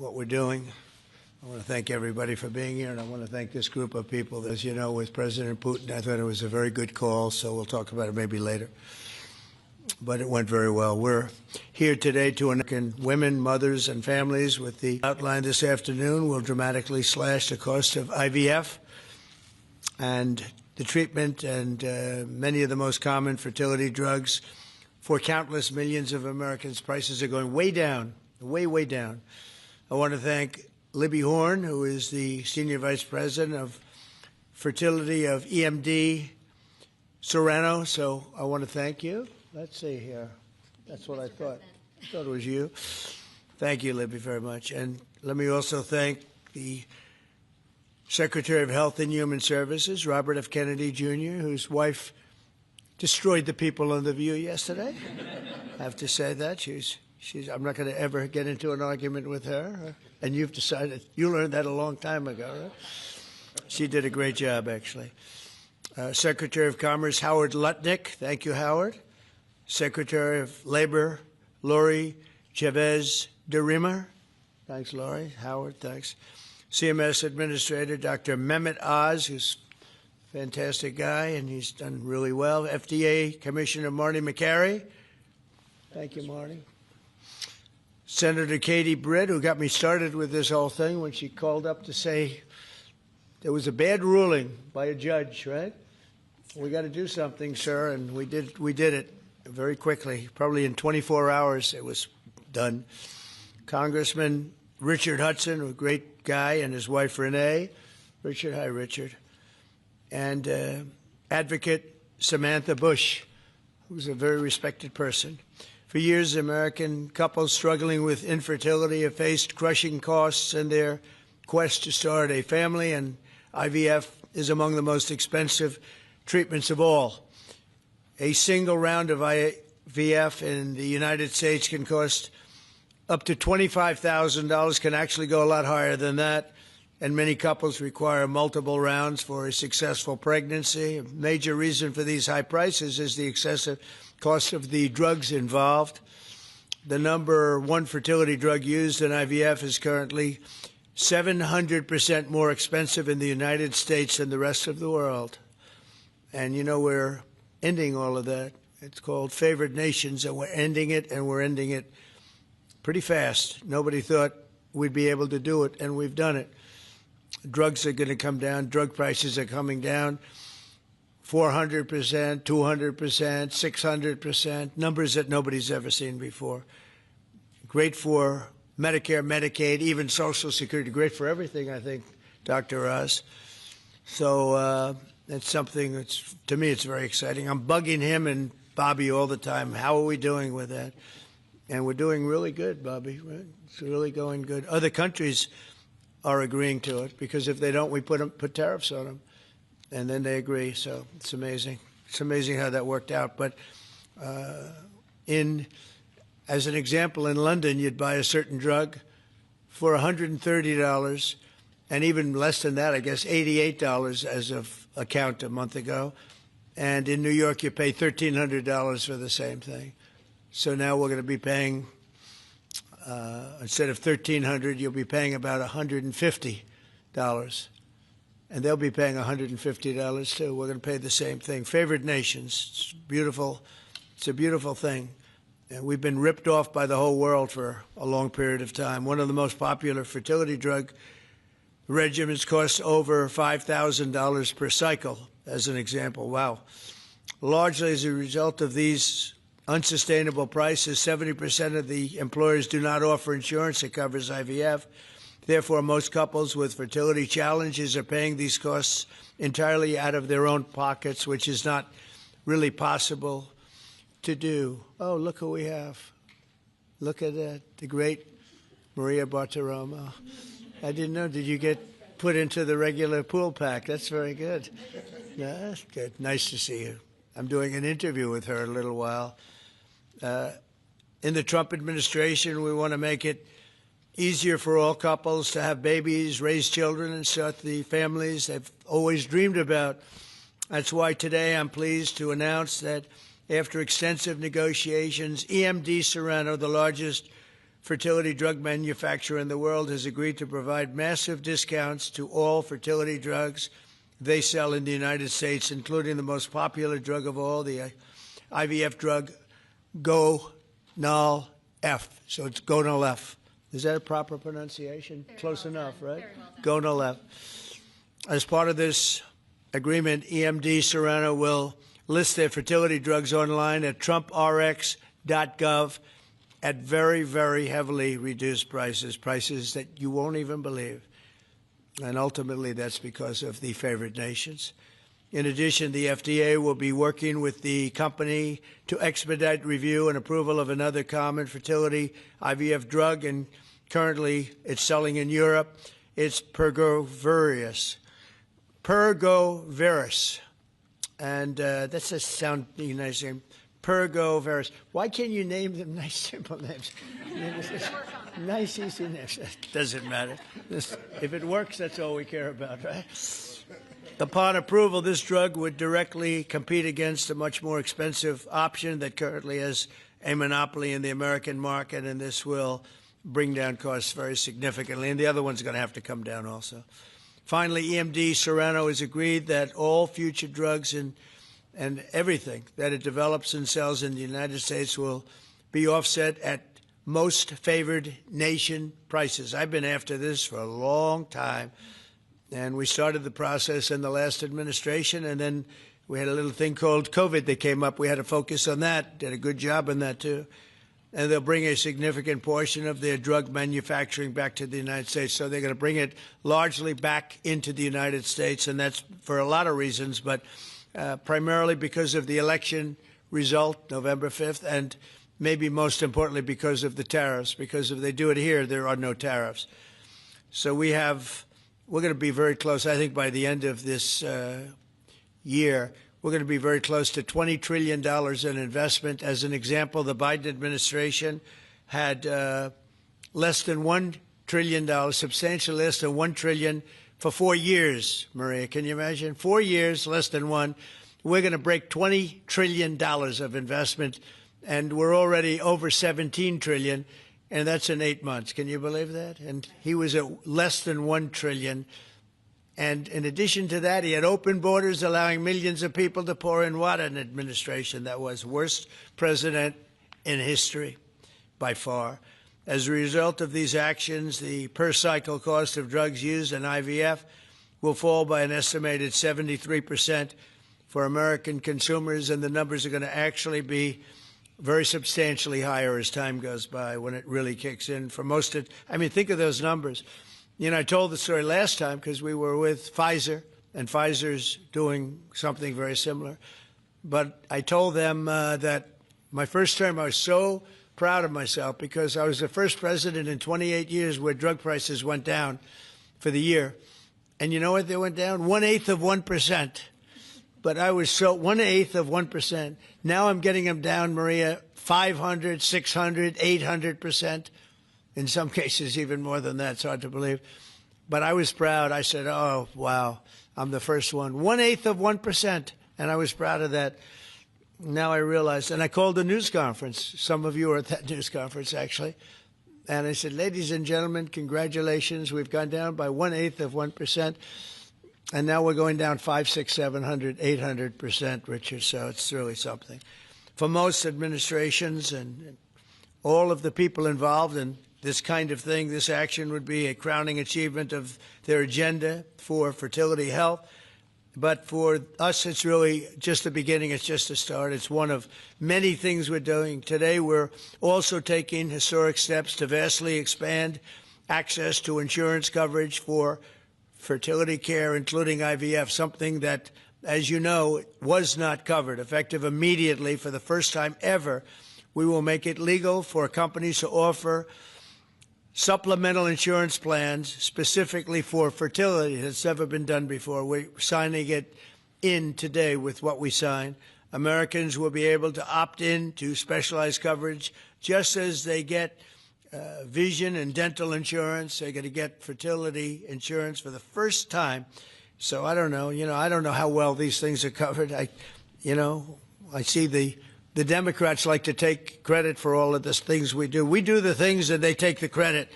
what we're doing. I want to thank everybody for being here, and I want to thank this group of people. As you know, with President Putin, I thought it was a very good call, so we'll talk about it maybe later. But it went very well. We're here today to American women, mothers, and families with the outline this afternoon will dramatically slash the cost of IVF and the treatment and many of the most common fertility drugs for countless millions of Americans. Prices are going way down, way down. I want to thank Libby Horn, who is the Senior Vice President of Fertility of EMD Serrano. So I want to thank you. Let's see here. That's what I thought. I thought it was you. Thank you, Libby, very much. And let me also thank the Secretary of Health and Human Services, Robert F. Kennedy, Jr., whose wife destroyed the people on The View yesterday. I have to say that. I'm not going to ever get into an argument with her. And you've decided, you learned that a long time ago, right? She did a great job, actually. Secretary of Commerce, Howard Lutnick. Thank you, Howard. Secretary of Labor, Lori Chavez de Rima. Thanks, Lori. Howard, thanks. CMS Administrator, Dr. Mehmet Oz, who's a fantastic guy, and he's done really well. FDA Commissioner Marty McCary. Thank you, Marty. Senator Katie Britt, who got me started with this whole thing when she called up to say there was a bad ruling by a judge, right? We got to do something, sir, and we did it very quickly. Probably in 24 hours it was done. Congressman Richard Hudson, a great guy, and his wife Renee. Richard, hi, Richard. And Advocate Samantha Bush, who's a very respected person. For years, American couples struggling with infertility have faced crushing costs in their quest to start a family, and IVF is among the most expensive treatments of all. A single round of IVF in the United States can cost up to $25,000, can actually go a lot higher than that, and many couples require multiple rounds for a successful pregnancy. A major reason for these high prices is the excessive cost of the drugs involved. The number one fertility drug used in IVF is currently 700% more expensive in the United States than the rest of the world. And you know, we're ending all of that. It's called favored nations, and we're ending it, and we're ending it pretty fast. Nobody thought we'd be able to do it, and we've done it. Drugs are going to come down. Drug prices are coming down. 400%, 200%, 600%, numbers that nobody's ever seen before. Great for Medicare, Medicaid, even Social Security. Great for everything, I think, Dr. Oz. So it's something that's, to me, it's very exciting. I'm bugging him and Bobby all the time. How are we doing with that? And we're doing really good, Bobby. Right? It's really going good. Other countries are agreeing to it, because if they don't, we put tariffs on them. And then they agree, so it's amazing. It's amazing how that worked out. But as an example, in London, you'd buy a certain drug for $130, and even less than that, I guess, $88 as of a count a month ago. And in New York, you pay $1,300 for the same thing. So now we're going to be paying, instead of $1,300, you'll be paying about $150. And they'll be paying $150 too. We're going to pay the same thing. Favored nations. It's beautiful. It's a beautiful thing. And we've been ripped off by the whole world for a long period of time. One of the most popular fertility drug regimens costs over $5,000 per cycle, as an example. Wow. Largely as a result of these unsustainable prices, 70% of the employers do not offer insurance that covers IVF. Therefore, most couples with fertility challenges are paying these costs entirely out of their own pockets, which is not really possible to do. Oh, look who we have. Look at that, the great Maria Bartiromo. I didn't know. Did you get put into the regular pool pack? That's very good. Yeah, that's good. Nice to see you. I'm doing an interview with her in a little while. In the Trump administration, we want to make it easier for all couples to have babies, raise children, and start the families they've always dreamed about. That's why today I'm pleased to announce that after extensive negotiations, EMD Serrano, the largest fertility drug manufacturer in the world, has agreed to provide massive discounts to all fertility drugs they sell in the United States, including the most popular drug of all, the IVF drug, Gonal-F. So it's Gonal-F. Is that a proper pronunciation? Very Close well enough, done. right? Very well done. Gonal-F. As part of this agreement, EMD Serrano will list their fertility drugs online at trumprx.gov at very, very heavily reduced prices, prices that you won't even believe. And ultimately, that's because of the favored nations. In addition, the FDA will be working with the company to expedite review and approval of another common fertility IVF drug, and currently it's selling in Europe. It's Pergoveris. And that's a sound nice name. Pergoveris. Why can't you name them nice, simple names? Nice, easy names. Doesn't matter. If it works, that's all we care about, right? Upon approval, this drug would directly compete against a much more expensive option that currently has a monopoly in the American market, and this will bring down costs very significantly. And the other one's going to have to come down also. Finally, EMD Serrano has agreed that all future drugs and everything that it develops and sells in the United States will be offset at most favored nation prices. I've been after this for a long time, and we started the process in the last administration, and then we had a little thing called COVID that came up. We had to focus on that, did a good job on that too. And they'll bring a significant portion of their drug manufacturing back to the United States. So they're going to bring it largely back into the United States, and that's for a lot of reasons, but primarily because of the election result, November 5th, and maybe most importantly because of the tariffs, because if they do it here, there are no tariffs. So we're going to be very close, I think, by the end of this year. We're going to be very close to $20 trillion in investment. As an example, the Biden administration had less than $1 trillion, substantially less than $1 trillion for 4 years, Maria. Can you imagine? 4 years, less than one. We're going to break $20 trillion of investment, and we're already over $17 trillion, and that's in 8 months. Can you believe that? And he was at less than $1 trillion. And in addition to that, he had open borders, allowing millions of people to pour in. What an administration that was. Worst president in history, by far. As a result of these actions, the per-cycle cost of drugs used in IVF will fall by an estimated 73% for American consumers, and the numbers are going to actually be very substantially higher as time goes by when it really kicks in. For most of, I mean, think of those numbers. You know, I told the story last time because we were with Pfizer, and Pfizer's doing something very similar. But I told them that my first term, I was so proud of myself because I was the first president in 28 years where drug prices went down for the year. And you know what they went down? 1/8 of 1%. But I was so 1/8 of 1%. Now I'm getting them down, Maria, 500, 600, 800%. In some cases, even more than that. It's hard to believe. But I was proud. I said, oh, wow, I'm the first one. 1/8 of 1%. And I was proud of that. Now I realized, and I called a news conference. Some of you were at that news conference, actually. And I said, ladies and gentlemen, congratulations. We've gone down by 1/8 of 1%. And now we're going down 500, 600, 700, 800%, Richard. So it's really something. For most administrations and all of the people involved in this kind of thing, this action would be a crowning achievement of their agenda for fertility health. But for us, it's really just the beginning. It's just a start. It's one of many things we're doing. Today, we're also taking historic steps to vastly expand access to insurance coverage for fertility care, including IVF, something that, as you know, was not covered. Effective immediately, for the first time ever, we will make it legal for companies to offer supplemental insurance plans specifically for fertility. That's never been done before. We're signing it in today with what we sign. Americans will be able to opt in to specialized coverage just as they get vision and dental insurance. They're going to get fertility insurance for the first time. So I don't know. I don't know how well these things are covered. I see the the Democrats like to take credit for all of the things we do. We do the things and they take the credit.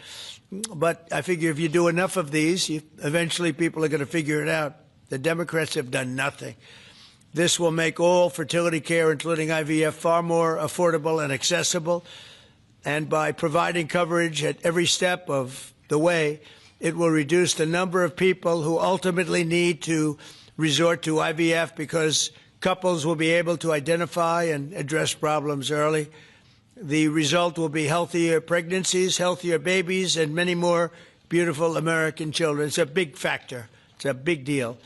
But I figure if you do enough of these, eventually people are going to figure it out. The Democrats have done nothing. This will make all fertility care, including IVF, far more affordable and accessible. And by providing coverage at every step of the way, it will reduce the number of people who ultimately need to resort to IVF because couples will be able to identify and address problems early. The result will be healthier pregnancies, healthier babies, and many more beautiful American children. It's a big factor. It's a big deal.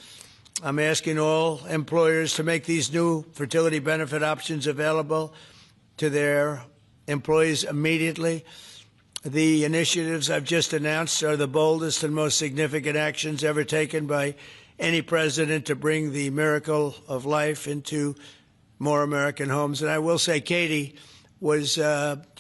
I'm asking all employers to make these new fertility benefit options available to their employees immediately. The initiatives I've just announced are the boldest and most significant actions ever taken by any president to bring the miracle of life into more American homes. And I will say Katie was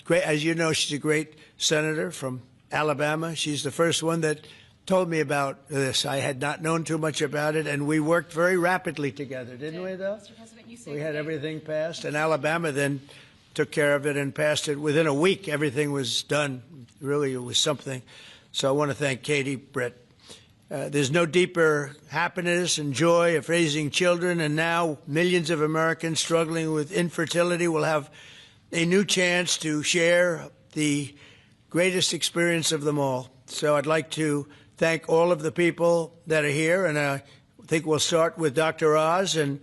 great. As you know, she's a great senator from Alabama. She's the first one that told me about this. I had not known too much about it, and we worked very rapidly together, didn't we, though? Mr. President, you saved we had the day. everything passed, and Alabama then took care of it and passed it. Within a week, everything was done. Really, it was something. So I want to thank Katie, Brett. There's no deeper happiness and joy of raising children, and now millions of Americans struggling with infertility will have a new chance to share the greatest experience of them all. So I'd like to thank all of the people that are here, and I think we'll start with Dr. Oz and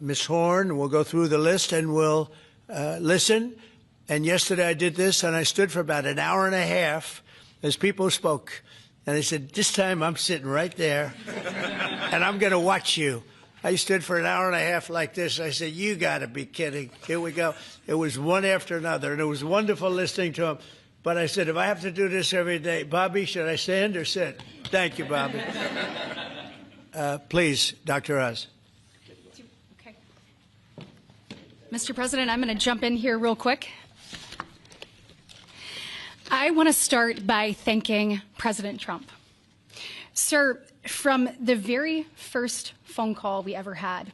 Ms. Horn. We'll go through the list and we'll listen. And yesterday I did this, and I stood for about an hour and a half as people spoke. And I said, this time I'm sitting right there, and I'm going to watch you. I stood for an hour and a half like this. I said, you got to be kidding. Here we go. It was one after another, and it was wonderful listening to them. But I said, if I have to do this every day, Bobby, should I stand or sit? Thank you, Bobby. Please, Dr. Oz. Okay. Mr. President, I'm going to jump in here real quick. I want to start by thanking President Trump. Sir, from the very first phone call we ever had,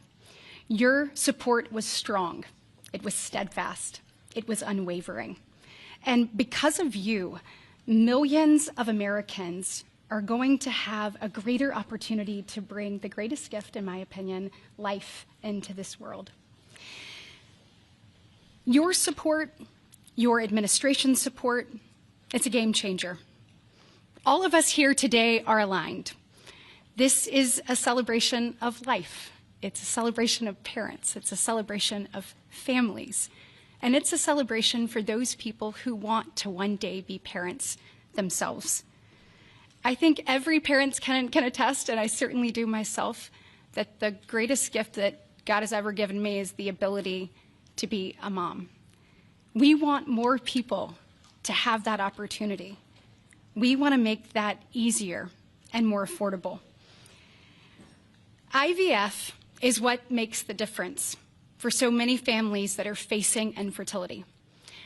your support was strong. It was steadfast. It was unwavering. And because of you, millions of Americans are going to have a greater opportunity to bring the greatest gift, in my opinion, life into this world. Your support, your administration's support, it's a game changer. All of us here today are aligned. This is a celebration of life. It's a celebration of parents. It's a celebration of families. And it's a celebration for those people who want to one day be parents themselves. I think every parent can attest, and I certainly do myself, that the greatest gift that God has ever given me is the ability to be a mom. We want more people to have that opportunity. We want to make that easier and more affordable. IVF is what makes the difference for so many families that are facing infertility.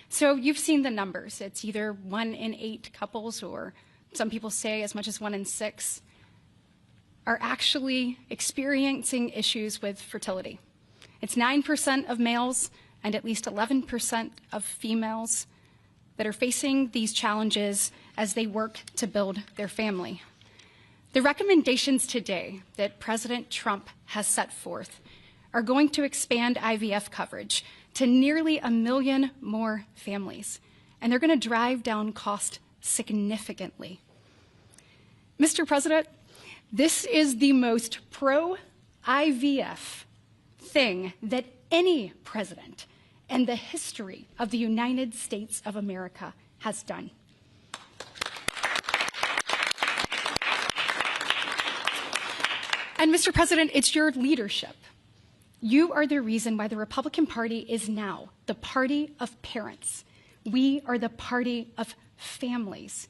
So you've seen the numbers. It's either 1 in 8 couples, or some people say as much as 1 in 6, are actually experiencing issues with fertility. It's 9% of males and at least 11% of females that are facing these challenges as they work to build their family. The recommendations today that President Trump has set forth are going to expand IVF coverage to nearly 1 million more families, and they're going to drive down cost significantly. Mr. President, this is the most pro-IVF thing that any president in the history of the United States of America has done. And Mr. President, it's your leadership. You are the reason why the Republican Party is now the party of parents. We are the party of families.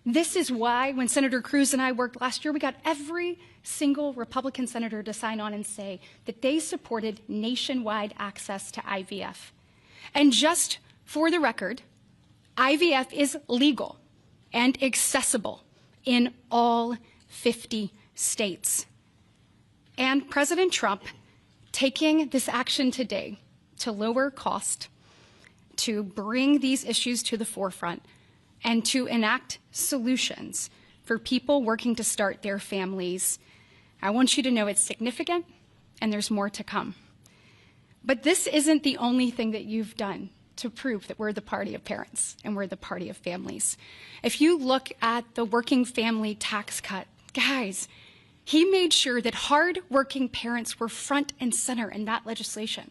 This is why when Senator Cruz and I worked last year, we got every single Republican senator to sign on and say that they supported nationwide access to IVF. And just for the record, IVF is legal and accessible in all 50 states. And President Trump taking this action today to lower cost, to bring these issues to the forefront, and to enact solutions for people working to start their families. I want you to know it's significant, and there's more to come. But this isn't the only thing that you've done to prove that we're the party of parents and we're the party of families. If you look at the working family tax cut, guys, he made sure that hard-working parents were front and center in that legislation.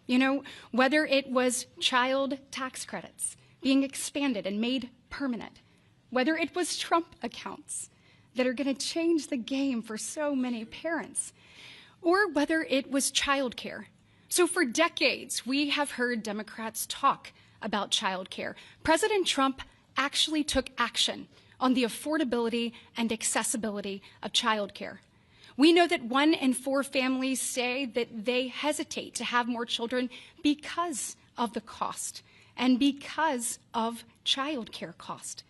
You know, whether it was child tax credits being expanded and made permanent, whether it was Trump accounts that are going to change the game for so many parents, or whether it was childcare. So for decades, we have heard Democrats talk about childcare. President Trump actually took action on the affordability and accessibility of childcare. We know that 1 in 4 families say that they hesitate to have more children because of the cost and because of childcare cost.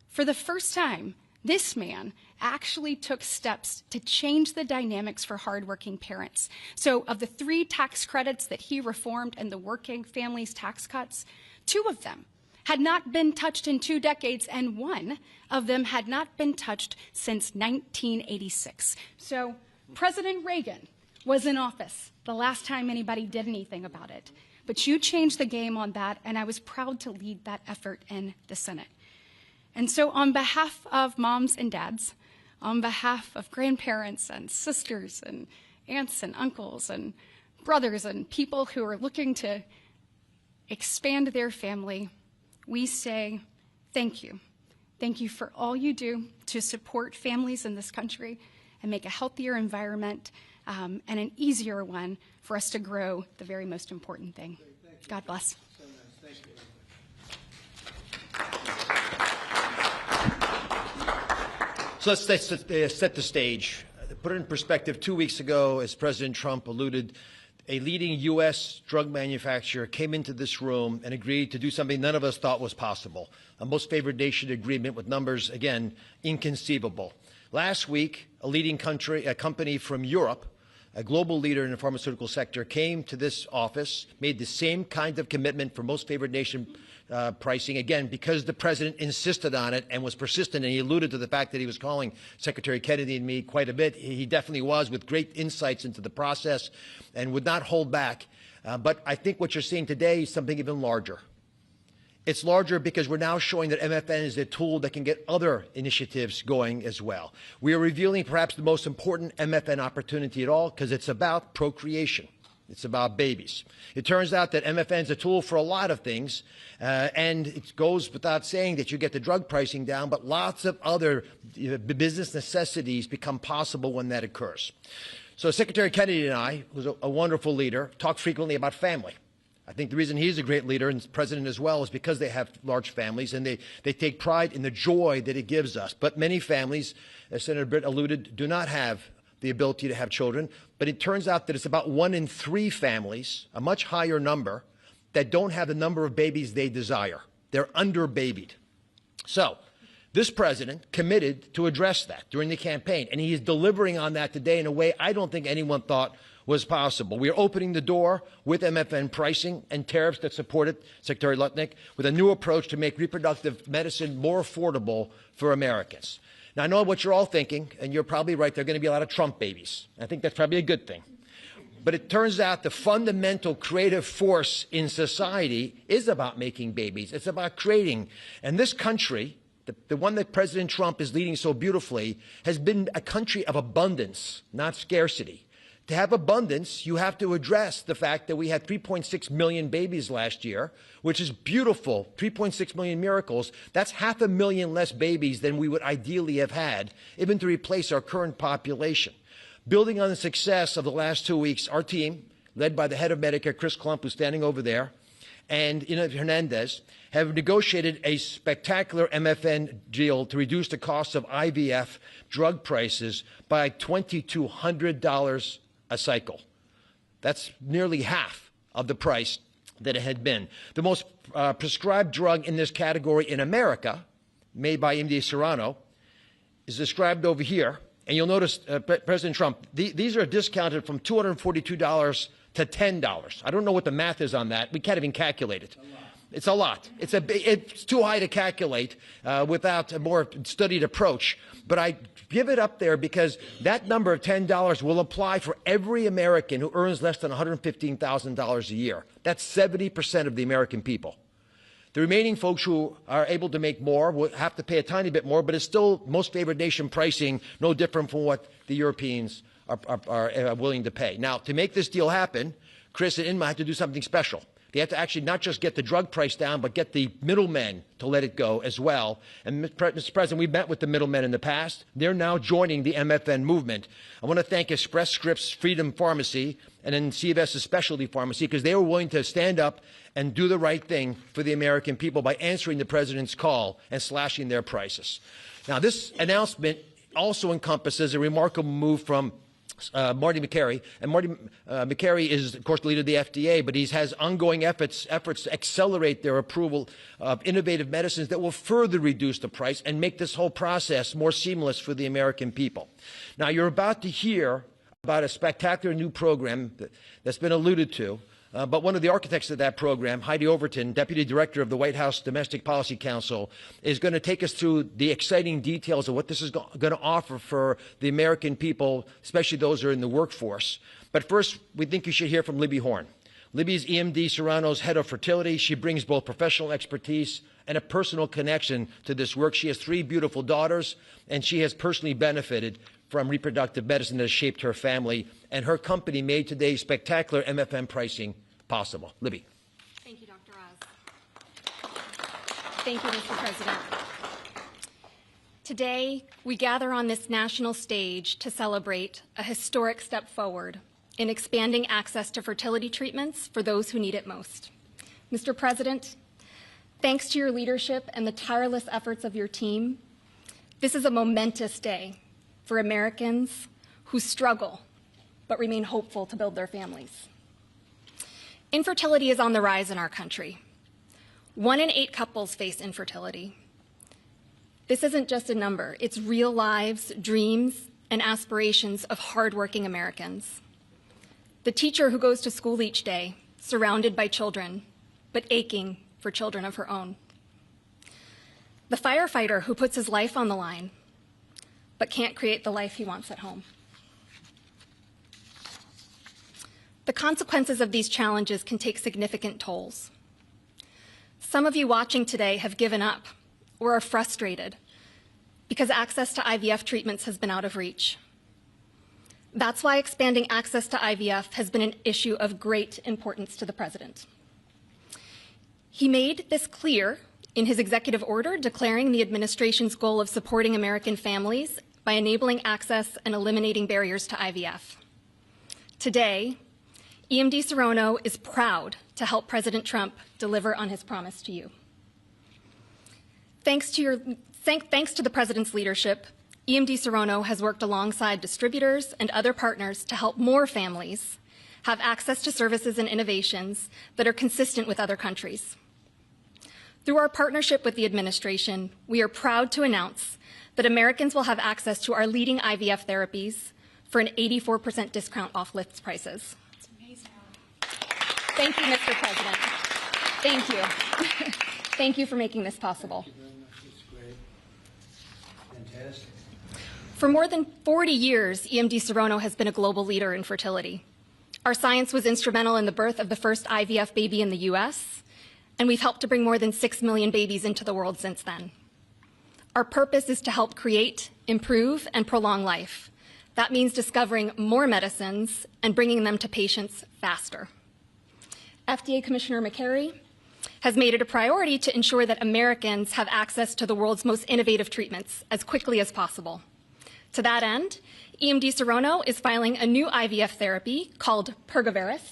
For the first time, this man actually took steps to change the dynamics for hardworking parents. So of the 3 tax credits that he reformed and the working families tax cuts, 2 of them had not been touched in 2 decades, and 1 of them had not been touched since 1986. So President Reagan was in office the last time anybody did anything about it. But you changed the game on that, and I was proud to lead that effort in the Senate. And so on behalf of moms and dads, on behalf of grandparents and sisters and aunts and uncles and brothers and people who are looking to expand their family, we say thank you. Thank you for all you do to support families in this country and make a healthier environment and an easier one for us to grow the very most important thing. God bless. So nice. Thank you. So let's set the stage. Put it in perspective, 2 weeks ago, as President Trump alluded, a leading U.S. drug manufacturer came into this room and agreed to do something none of us thought was possible. A most favored nation agreement with numbers, again, inconceivable. Last week, a leading company from Europe, a global leader in the pharmaceutical sector, came to this office, made the same kind of commitment for most favored nation pricing, again, because the president insisted on it and was persistent, and he alluded to the fact that he was calling Secretary Kennedy and me quite a bit. He definitely was, with great insights into the process and would not hold back. But I think what you're seeing today is something even larger. It's larger because we're now showing that MFN is a tool that can get other initiatives going as well. We are revealing perhaps the most important MFN opportunity at all because it's about procreation. It's about babies. It turns out that MFN is a tool for a lot of things, and it goes without saying that you get the drug pricing down, but lots of other business necessities become possible when that occurs. So Secretary Kennedy and I, who's a wonderful leader, talk frequently about family. I think the reason he's a great leader, and president as well, is because they have large families and they take pride in the joy that it gives us. But many families, as Senator Britt alluded, do not have the ability to have children. But it turns out that it's about 1 in 3 families, a much higher number, that don't have the number of babies they desire. They're under-babied. So this president committed to address that during the campaign, and he is delivering on that today in a way I don't think anyone thought was possible. We are opening the door with MFN pricing and tariffs that support it, Secretary Lutnick, with a new approach to make reproductive medicine more affordable for Americans. Now, I know what you're all thinking, and you're probably right. There are going to be a lot of Trump babies. I think that's probably a good thing. But it turns out the fundamental creative force in society is about making babies. It's about creating. And this country, the one that President Trump is leading so beautifully, has been a country of abundance, not scarcity. To have abundance, you have to address the fact that we had 3.6 million babies last year, which is beautiful, 3.6 million miracles. That's 500,000 less babies than we would ideally have had, even to replace our current population. Building on the success of the last 2 weeks, our team, led by the head of Medicare, Chris Klump, who's standing over there, and Ina Hernandez, have negotiated a spectacular MFN deal to reduce the cost of IVF drug prices by $2,200 a cycle. That's nearly half of the price that it had been. The most prescribed drug in this category in America, made by MD Serrano, is described over here. And you'll notice, President Trump, these are discounted from $242 to $10. I don't know what the math is on that. We can't even calculate it. It's a lot. It's too high to calculate without a more studied approach. But I give it up there because that number of $10 will apply for every American who earns less than $115,000 a year. That's 70% of the American people. The remaining folks who are able to make more will have to pay a tiny bit more, but it's still most favored nation pricing, no different from what the Europeans are willing to pay. Now, to make this deal happen, Chris and Inma had to do something special. They have to actually not just get the drug price down, but get the middlemen to let it go as well. And Mr. President, we've met with the middlemen in the past. They're now joining the MFN movement. I want to thank Express Scripts Freedom Pharmacy and then CVS's Specialty Pharmacy because they were willing to stand up and do the right thing for the American people by answering the president's call and slashing their prices. Now, this announcement also encompasses a remarkable move from Marty Makary. And Marty Makary is, of course, the leader of the FDA, but he has ongoing efforts to accelerate their approval of innovative medicines that will further reduce the price and make this whole process more seamless for the American people. Now, you're about to hear about a spectacular new program that's been alluded to. But one of the architects of that program, Heidi Overton, Deputy Director of the White House Domestic Policy Council, is going to take us through the exciting details of what this is going to offer for the American people, especially those who are in the workforce. But first, we think you should hear from Libby Horn. Libby's EMD Serrano's head of fertility. She brings both professional expertise and a personal connection to this work. She has 3 beautiful daughters, and she has personally benefited from reproductive medicine that has shaped her family. And her company made today's spectacular MFN pricing possible. Libby. Thank you, Dr. Oz. Thank you, Mr. President. Today, we gather on this national stage to celebrate a historic step forward in expanding access to fertility treatments for those who need it most. Mr. President, thanks to your leadership and the tireless efforts of your team, this is a momentous day for Americans who struggle but remain hopeful to build their families. Infertility is on the rise in our country. 1 in 8 couples face infertility. This isn't just a number, it's real lives, dreams, and aspirations of hardworking Americans. The teacher who goes to school each day, surrounded by children, but aching for children of her own. The firefighter who puts his life on the line, but can't create the life he wants at home. The consequences of these challenges can take significant tolls. Some of you watching today have given up or are frustrated because access to IVF treatments has been out of reach. That's why expanding access to IVF has been an issue of great importance to the President. He made this clear in his executive order declaring the administration's goal of supporting American families by enabling access and eliminating barriers to IVF. Today, EMD Serrano is proud to help President Trump deliver on his promise to you. Thanks to the President's leadership, EMD Serrano has worked alongside distributors and other partners to help more families have access to services and innovations that are consistent with other countries. Through our partnership with the administration, we are proud to announce that Americans will have access to our leading IVF therapies for an 84% discount off list prices. Thank you, Mr. President. Thank you. Thank you for making this possible. Thank you very much. It's great. Fantastic. For more than 40 years, EMD Serrano has been a global leader in fertility. Our science was instrumental in the birth of the first IVF baby in the U.S., and we've helped to bring more than 6 million babies into the world since then. Our purpose is to help create, improve, and prolong life. That means discovering more medicines and bringing them to patients faster. FDA Commissioner Makary has made it a priority to ensure that Americans have access to the world's most innovative treatments as quickly as possible. To that end, EMD Serrano is filing a new IVF therapy called Pergoveris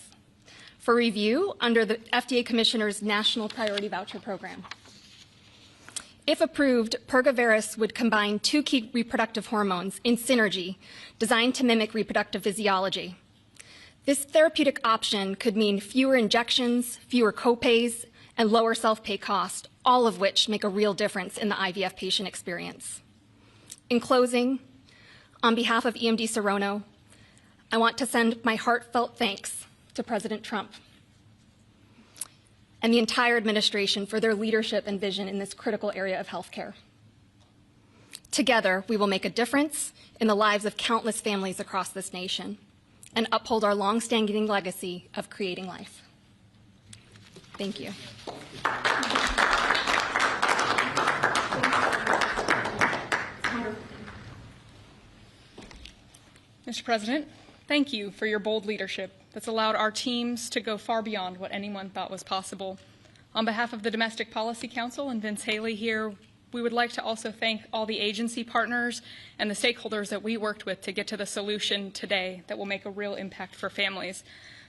for review under the FDA Commissioner's National Priority Voucher Program. If approved, Pergoveris would combine 2 key reproductive hormones in synergy designed to mimic reproductive physiology. This therapeutic option could mean fewer injections, fewer copays, and lower self-pay cost, all of which make a real difference in the IVF patient experience. In closing, on behalf of EMD Serrano, I want to send my heartfelt thanks to President Trump and the entire administration for their leadership and vision in this critical area of healthcare. Together, we will make a difference in the lives of countless families across this nation and uphold our long-standing legacy of creating life. Thank you. Mr. President, thank you for your bold leadership that's allowed our teams to go far beyond what anyone thought was possible. On behalf of the Domestic Policy Council and Vince Haley here, we would like to also thank all the agency partners and the stakeholders that we worked with to get to the solution today that will make a real impact for families.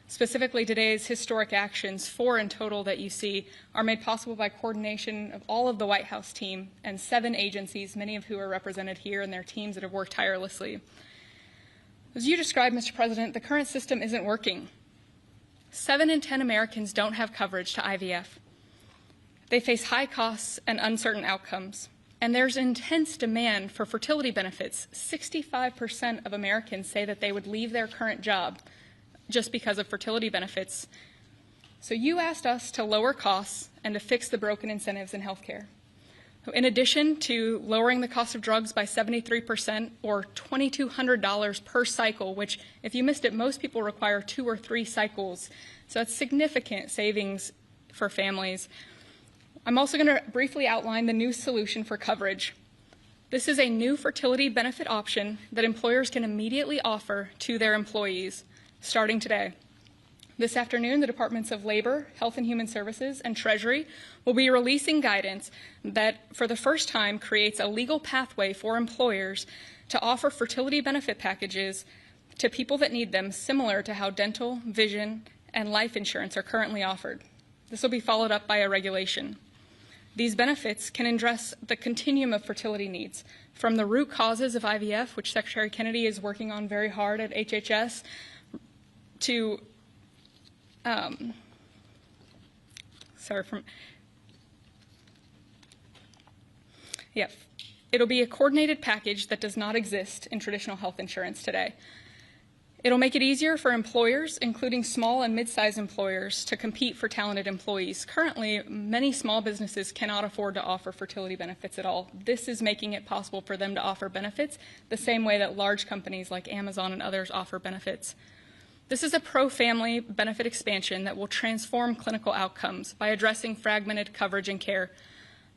Specifically, today's historic actions, 4 in total that you see, are made possible by coordination of all of the White House team and 7 agencies, many of who are represented here, and their teams that have worked tirelessly. As you described, Mr. President, the current system isn't working. 7 in 10 Americans don't have coverage to IVF. They face high costs and uncertain outcomes. And there's intense demand for fertility benefits. 65% of Americans say that they would leave their current job just because of fertility benefits. So you asked us to lower costs and to fix the broken incentives in healthcare. In addition to lowering the cost of drugs by 73% or $2,200 per cycle, which if you missed it, most people require 2 or 3 cycles. So that's significant savings for families. I'm also going to briefly outline the new solution for coverage. This is a new fertility benefit option that employers can immediately offer to their employees starting today. This afternoon, the Departments of Labor, Health and Human Services, and Treasury will be releasing guidance that, for the first time, creates a legal pathway for employers to offer fertility benefit packages to people that need them, similar to how dental, vision, and life insurance are currently offered. This will be followed up by a regulation. These benefits can address the continuum of fertility needs, from the root causes of IVF, which Secretary Kennedy is working on very hard at HHS, to it'll be a coordinated package that does not exist in traditional health insurance today. It'll make it easier for employers, including small and mid-sized employers, to compete for talented employees. Currently, many small businesses cannot afford to offer fertility benefits at all. This is making it possible for them to offer benefits the same way that large companies like Amazon and others offer benefits. This is a pro-family benefit expansion that will transform clinical outcomes by addressing fragmented coverage and care.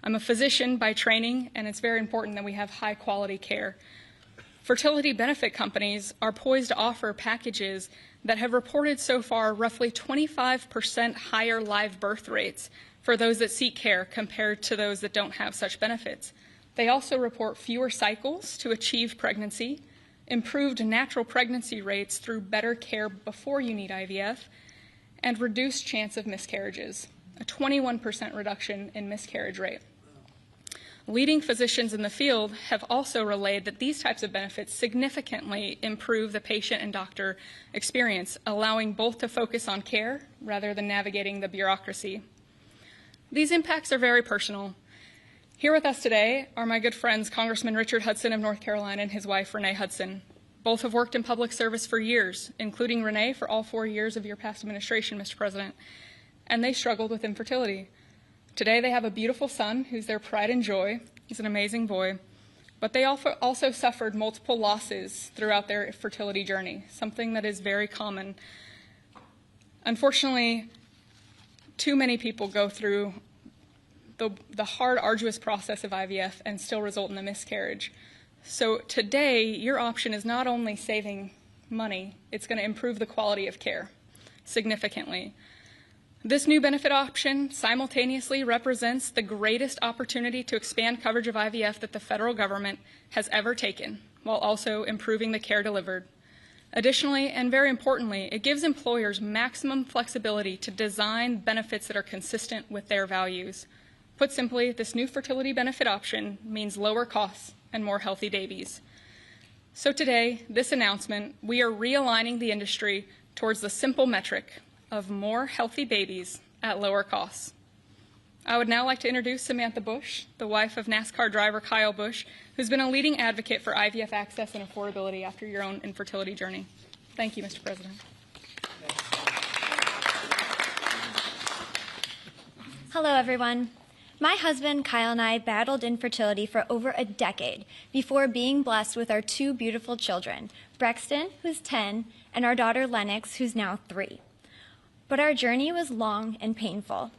I'm a physician by training, and it's very important that we have high-quality care. Fertility benefit companies are poised to offer packages that have reported so far roughly 25% higher live birth rates for those that seek care compared to those that don't have such benefits. They also report fewer cycles to achieve pregnancy, improved natural pregnancy rates through better care before you need IVF, and reduced chance of miscarriages, a 21% reduction in miscarriage rate. Leading physicians in the field have also relayed that these types of benefits significantly improve the patient and doctor experience, allowing both to focus on care rather than navigating the bureaucracy. These impacts are very personal. Here with us today are my good friends, Congressman Richard Hudson of North Carolina and his wife, Renee Hudson. Both have worked in public service for years, including Renee for all 4 years of your past administration, Mr. President, and they struggled with infertility. Today they have a beautiful son who's their pride and joy. He's an amazing boy. But they also suffered multiple losses throughout their fertility journey, something that is very common. Unfortunately, too many people go through the hard, arduous process of IVF and still result in a miscarriage. So today, your option is not only saving money, it's going to improve the quality of care significantly. This new benefit option simultaneously represents the greatest opportunity to expand coverage of IVF that the federal government has ever taken, while also improving the care delivered. Additionally, and very importantly, it gives employers maximum flexibility to design benefits that are consistent with their values. Put simply, this new fertility benefit option means lower costs and more healthy babies. So today, this announcement, we are realigning the industry towards the simple metric of more healthy babies at lower costs. I would now like to introduce Samantha Bush, the wife of NASCAR driver Kyle Busch, who's been a leading advocate for IVF access and affordability after your own infertility journey. Thank you, Mr. President. Hello, everyone. My husband, Kyle, and I battled infertility for over a decade before being blessed with our two beautiful children, Brexton, who's 10, and our daughter, Lennox, who's now 3. But our journey was long and painful.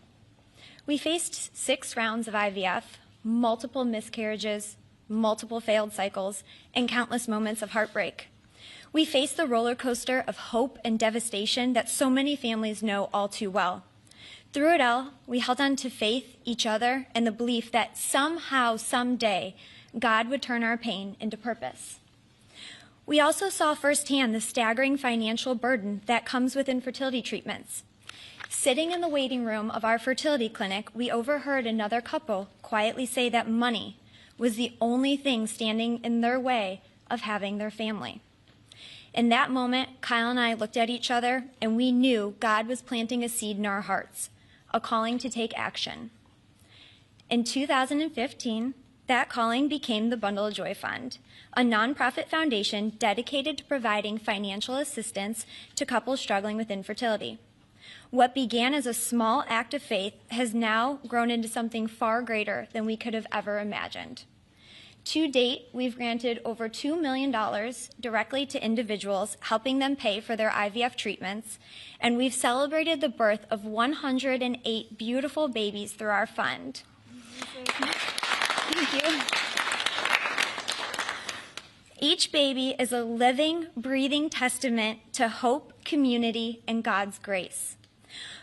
We faced 6 rounds of IVF, multiple miscarriages, multiple failed cycles, and countless moments of heartbreak. We faced the roller coaster of hope and devastation that so many families know all too well. Through it all, we held on to faith, each other, and the belief that somehow, someday, God would turn our pain into purpose. We also saw firsthand the staggering financial burden that comes with infertility treatments. Sitting in the waiting room of our fertility clinic, we overheard another couple quietly say that money was the only thing standing in their way of having their family. In that moment, Kyle and I looked at each other, and we knew God was planting a seed in our hearts, a calling to take action. In 2015, that calling became the Bundle of Joy Fund, a nonprofit foundation dedicated to providing financial assistance to couples struggling with infertility. What began as a small act of faith has now grown into something far greater than we could have ever imagined. To date, we've granted over $2 million directly to individuals, helping them pay for their IVF treatments, and we've celebrated the birth of 108 beautiful babies through our fund. Thank you. Each baby is a living, breathing testament to hope, community, and God's grace.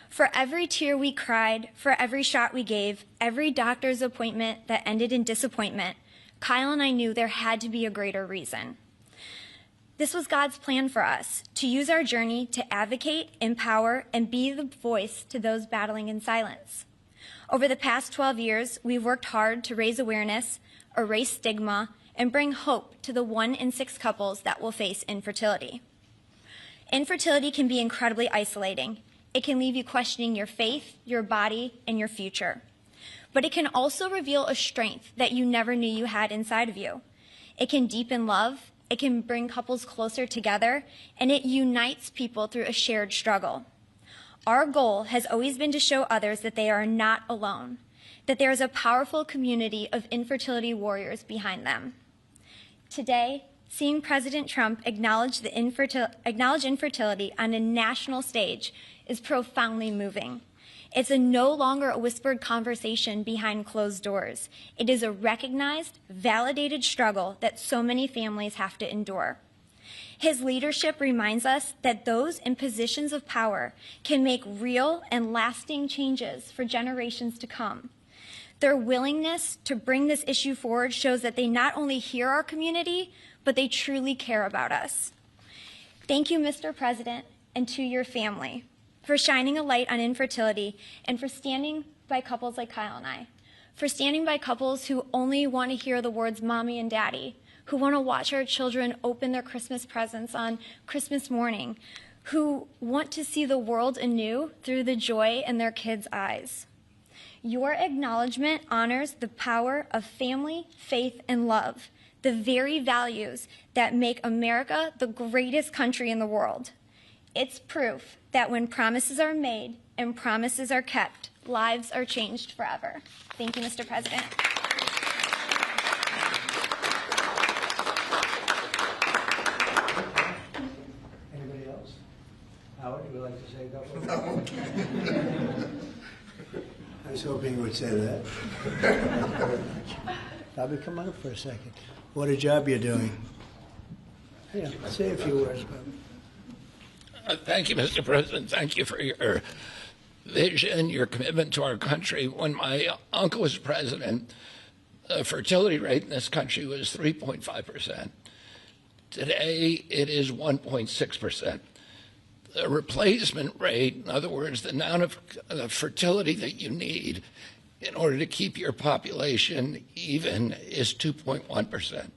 For every tear we cried, for every shot we gave, every doctor's appointment that ended in disappointment, Kyle and I knew there had to be a greater reason. This was God's plan for us, to use our journey to advocate, empower, and be the voice to those battling in silence. Over the past 12 years, we've worked hard to raise awareness, erase stigma, and bring hope to the 1 in 6 couples that will face infertility. Infertility can be incredibly isolating. It can leave you questioning your faith, your body, and your future. But it can also reveal a strength that you never knew you had inside of you. It can deepen love, it can bring couples closer together, and it unites people through a shared struggle. Our goal has always been to show others that they are not alone, that there is a powerful community of infertility warriors behind them. Today, seeing President Trump acknowledge infertility on a national stage is profoundly moving. It's no longer a whispered conversation behind closed doors. It is a recognized, validated struggle that so many families have to endure. His leadership reminds us that those in positions of power can make real and lasting changes for generations to come. Their willingness to bring this issue forward shows that they not only hear our community, but they truly care about us. Thank you, Mr. President, and to your family, for shining a light on infertility and for standing by couples like Kyle and I, for standing by couples who only want to hear the words mommy and daddy, who want to watch our children open their Christmas presents on Christmas morning, who want to see the world anew through the joy in their kids' eyes. Your acknowledgement honors the power of family, faith, and love, the very values that make America the greatest country in the world. It's proof that when promises are made and promises are kept, lives are changed forever. Thank you, Mr. President. Anybody else? Howard, you would like to say a couple of things? I was hoping you would say that. Bobby, come on up for a second. What a job you're doing. Yeah, say a few words, Bobby. Thank you, Mr. President. Thank you for your vision, your commitment to our country. When my uncle was president, the fertility rate in this country was 3.5%. Today, it is 1.6%. The replacement rate, in other words, the amount of fertility that you need in order to keep your population even, is 2.1%.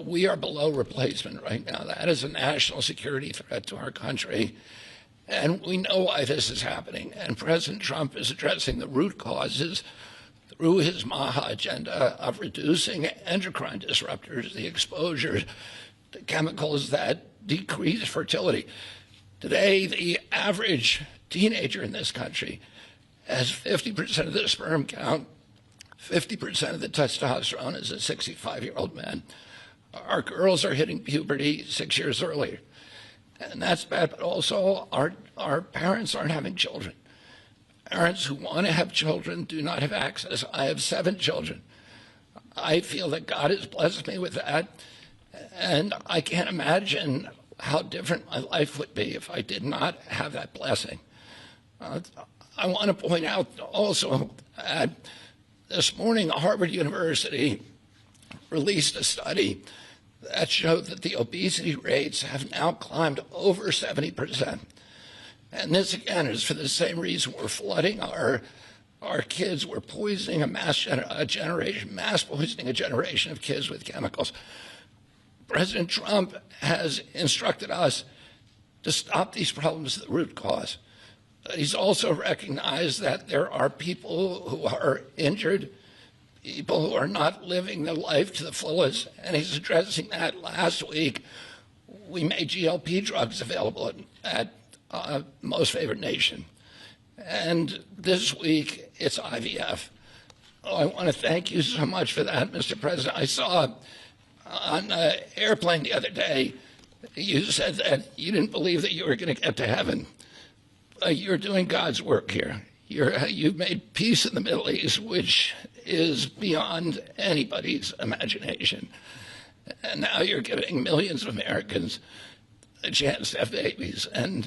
We are below replacement right now. That is a national security threat to our country. And we know why this is happening. And President Trump is addressing the root causes through his MAHA agenda of reducing endocrine disruptors, the exposure to chemicals that decrease fertility. Today, the average teenager in this country has 50% of the sperm count, 50% of the testosterone as a 65-year-old man. Our girls are hitting puberty 6 years earlier. And that's bad, but also our parents aren't having children. Parents who want to have children do not have access. I have 7 children. I feel that God has blessed me with that, and I can't imagine how different my life would be if I did not have that blessing. I want to point out also that this morning Harvard University released a study that showed that the obesity rates have now climbed over 70%. And this, again, is for the same reason we're flooding our kids. We're poisoning mass poisoning a generation of kids with chemicals. President Trump has instructed us to stop these problems at the root cause. But he's also recognized that there are people who are injured, people who are not living their life to the fullest, and he's addressing that. Last week, we made GLP drugs available at Most Favored Nation. And this week, it's IVF. Oh, I want to thank you so much for that, Mr. President. I saw on an airplane the other day, you said that you didn't believe that you were going to get to heaven. You're doing God's work here. You've made peace in the Middle East, which is beyond anybody's imagination. And now you're giving millions of Americans a chance to have babies. And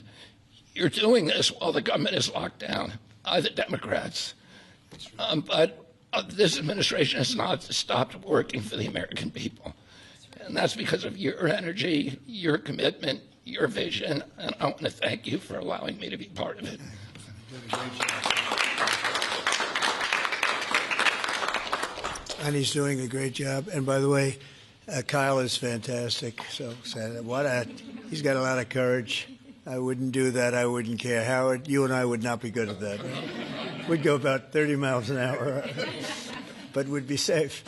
you're doing this while the government is locked down by the Democrats. But this administration has not stopped working for the American people. And that's because of your energy, your commitment, your vision, and I want to thank you for allowing me to be part of it. And he's doing a great job. And by the way, Kyle is fantastic. So he's got a lot of courage. I wouldn't do that. I wouldn't care. Howard, you and I would not be good at that. We'd go about 30 miles an hour, but we'd be safe.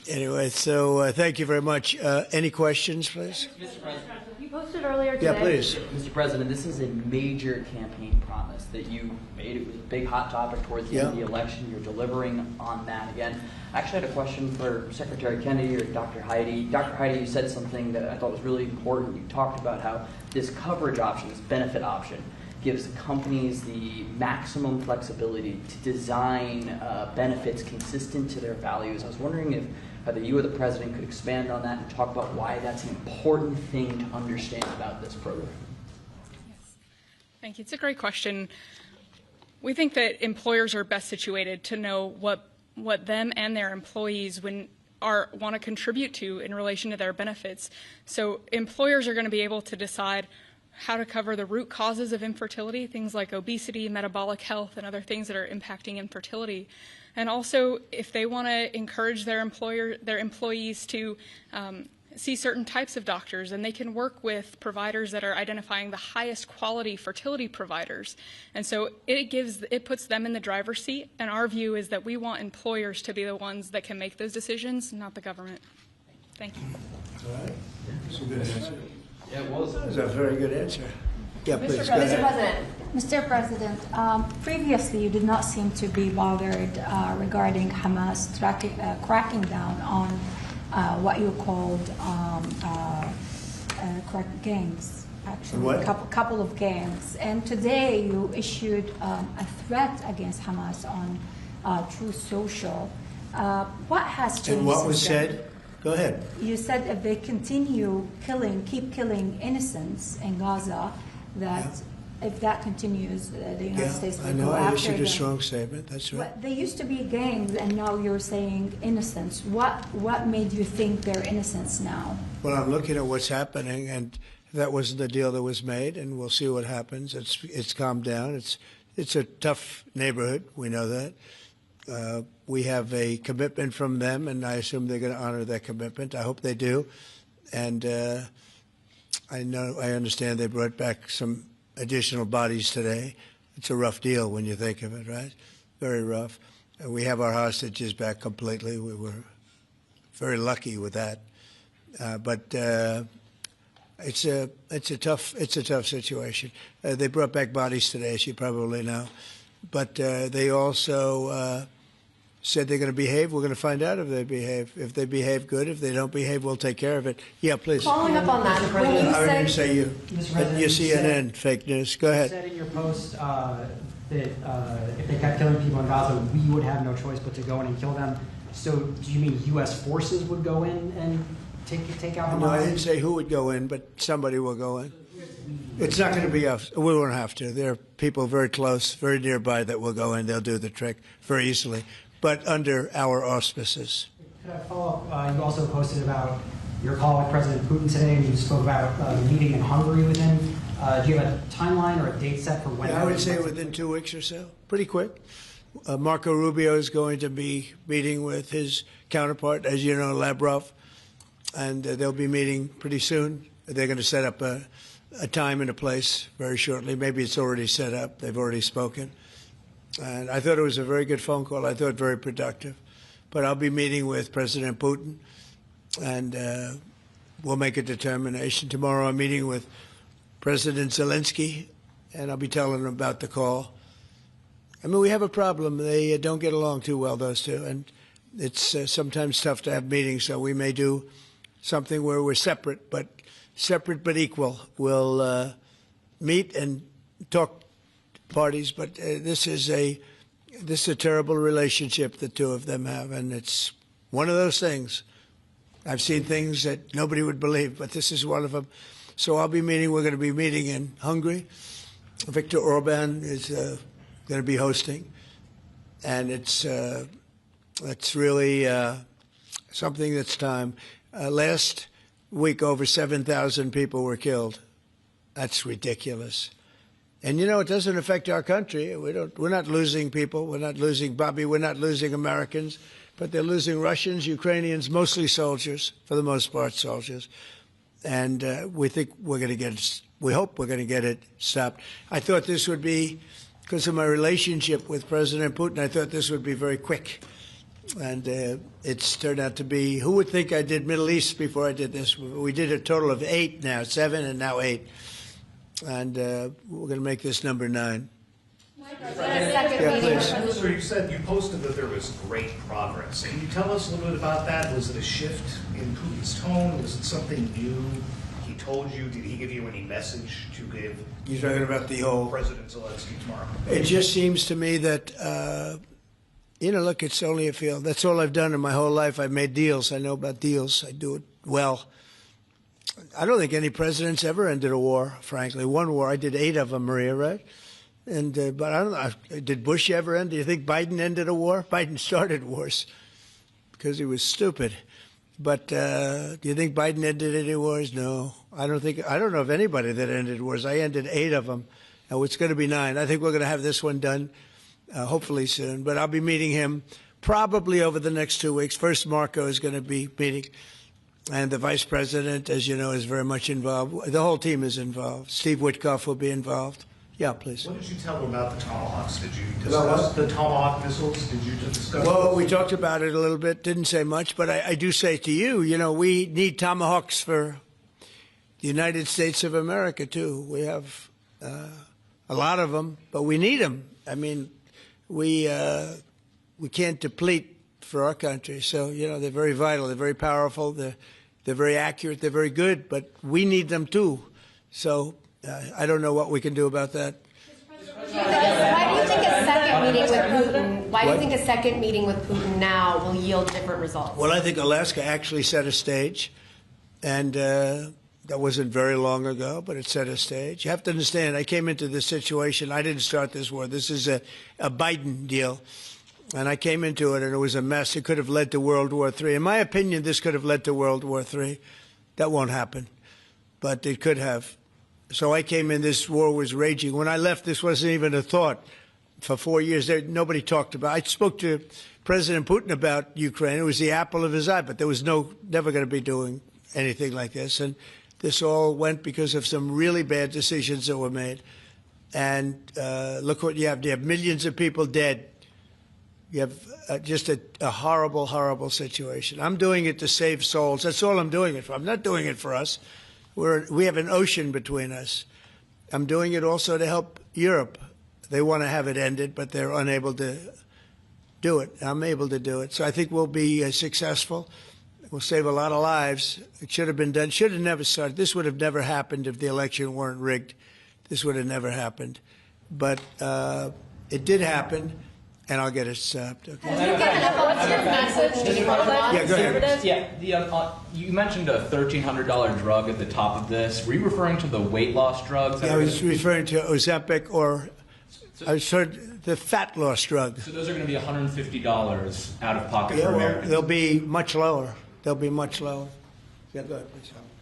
Anyway, so thank you very much. Any questions, please? Mr. President, you posted earlier today. Yeah, please. Mr. President, this is a major campaign promise that you made. It was a big hot topic towards the end of the election. You're delivering on that again. I actually had a question for Secretary Kennedy or Dr. Heidi. Dr. Heidi, you said something that I thought was really important. You talked about how this coverage option, this benefit option, gives companies the maximum flexibility to design benefits consistent to their values. I was wondering if either you or the President could expand on that and talk about why that's an important thing to understand about this program. Yes. Thank you. It's a great question. We think that employers are best situated to know what them and their employees want to contribute to in relation to their benefits. So employers are going to be able to decide how to cover the root causes of infertility, things like obesity, metabolic health, and other things that are impacting infertility. And also, if they want to encourage their employees to see certain types of doctors, and they can work with providers that are identifying the highest quality fertility providers. And so it puts them in the driver's seat. And our view is that we want employers to be the ones that can make those decisions, not the government. Thank you. All right. That's a good answer. Yeah, it was. That's a very good answer. Yeah, please. Mr. President, previously you did not seem to be bothered regarding Hamas cracking down on what you called gangs, actually, a couple of gangs. And today you issued a threat against Hamas on Truth Social. What has changed? And what was said? Go ahead. You said if they continue keep killing innocents in Gaza, that if that continues, the United States will go after them. I know I issued a strong statement. That's right. But they used to be gangs, and now you're saying innocents. What made you think they're innocents now? Well, I'm looking at what's happening, and that wasn't the deal that was made, and we'll see what happens. It's calmed down. It's a tough neighborhood. We know that. We have a commitment from them, and I assume they're going to honor that commitment. I hope they do. And I understand they brought back some additional bodies today. It's a rough deal when you think of it, right? Very rough. And we have our hostages back completely. We were very lucky with that. But it's a tough situation. They brought back bodies today, as you probably know. but they also said they're going to behave. We're going to find out if they behave. If they behave, good. If they don't behave, we'll take care of it. Yeah, please. Following up on that, when you I said... didn't say you. Your CNN, fake news. Go ahead. You said in your post that if they kept killing people in Gaza, we would have no choice but to go in and kill them. So do you mean U.S. forces would go in and take out Hamas? No, I didn't say who would go in, but somebody will go in. It's not going to be us. We won't have to. There are people very close, very nearby that will go in. They'll do the trick very easily, but under our auspices. Could I follow up? You also posted about your call with President Putin today, and you spoke about the meeting in Hungary with him. Do you have a timeline or a date set for when? Yeah, I would say within 2 weeks or so. Pretty quick. Marco Rubio is going to be meeting with his counterpart, as you know, Lavrov, and they'll be meeting pretty soon. They're going to set up a time and a place very shortly. Maybe it's already set up. They've already spoken. And I thought it was a very good phone call. I thought very productive. But I'll be meeting with President Putin, and we'll make a determination. Tomorrow I'm meeting with President Zelenski, and I'll be telling him about the call. I mean, we have a problem. They don't get along too well, those two, and it's sometimes tough to have meetings, so we may do something where we're separate but equal. We'll meet and talk parties, but this is a terrible relationship the two of them have, and it's one of those things. I've seen things that nobody would believe, but this is one of them. So we're going to be meeting in Hungary. Viktor Orban is going to be hosting, and it's really something that's time. Last week, over 7,000 people were killed. That's ridiculous. And, you know, it doesn't affect our country. We're not losing people. We're not losing Bobby. We're not losing Americans. But they're losing Russians, Ukrainians, mostly soldiers, for the most part soldiers. And we think we're going to get it. We hope we're going to get it stopped. I thought this would be, because of my relationship with President Putin, I thought this would be very quick. And it's turned out to be, who would think I did Middle East before I did this? We did a total of 8 now, 7 and now 8. And we're going to make this number 9. Yeah, please. So you said, you posted that there was great progress. Can you tell us a little bit about that? Was it a shift in Putin's tone? Was it something new he told you? Did he give you any message to give? You're talking about the whole President Zelensky tomorrow. It just seems to me that, you know, look, it's only a field. That's all I've done in my whole life. I've made deals. I know about deals. I do it well. I don't think any president's ever ended a war, frankly. One war, I did 8 of them, Maria, right? And but I don't know, did Bush ever end? Do you think Biden ended a war? Biden started wars because he was stupid. But do you think Biden ended any wars? No, I don't think. I don't know of anybody that ended wars. I ended 8 of them. Now it's going to be 9. I think we're going to have this one done hopefully soon. But I'll be meeting him probably over the next 2 weeks. First, Marco is going to be meeting. And the vice president, as you know, is very much involved. The whole team is involved. Steve Witkoff will be involved. Yeah, please. What did you tell him about the Tomahawks? Did you discuss the Tomahawk missiles? Did you discuss? Well, we talked about it a little bit. Didn't say much, but I do say to you, you know, we need Tomahawks for the United States of America too. We have a lot of them, but we need them. I mean, we can't deplete for our country. So, you know, they're very vital. They're very powerful. They're very accurate. They're very good, but we need them too. So I don't know what we can do about that. Why do you think a second meeting with Putin? Why do you think a second meeting with Putin now will yield different results? Well, I think Alaska actually set a stage, and that wasn't very long ago, but it set a stage. You have to understand, I came into this situation. I didn't start this war. This is a Biden deal. And I came into it, and it was a mess. It could have led to World War III. In my opinion, this could have led to World War III. That won't happen, but it could have. So I came in, this war was raging. When I left, this wasn't even a thought. For 4 years, nobody talked about it. I spoke to President Putin about Ukraine. It was the apple of his eye, but there was never going to be doing anything like this. And this all went because of some really bad decisions that were made. And look what you have. You have millions of people dead. You have just a horrible, horrible situation. I'm doing it to save souls. That's all I'm doing it for. I'm not doing it for us. We have an ocean between us. I'm doing it also to help Europe. They want to have it ended, but they're unable to do it. I'm able to do it. So I think we'll be successful. We'll save a lot of lives. It should have been done. Should have never started. This would have never happened if the election weren't rigged. This would have never happened. But it did happen, and I'll get it stopped. Okay. What's your message to Yeah, go ahead. Yeah, you mentioned a $1,300 drug at the top of this. Were you referring to the weight loss drugs? Yeah, I was referring to Ozempic, or I was heard the fat loss drug. So those are going to be $150 out of pocket Yeah, for well, Americans. they'll be much lower. They'll be much lower. Yeah, go ahead,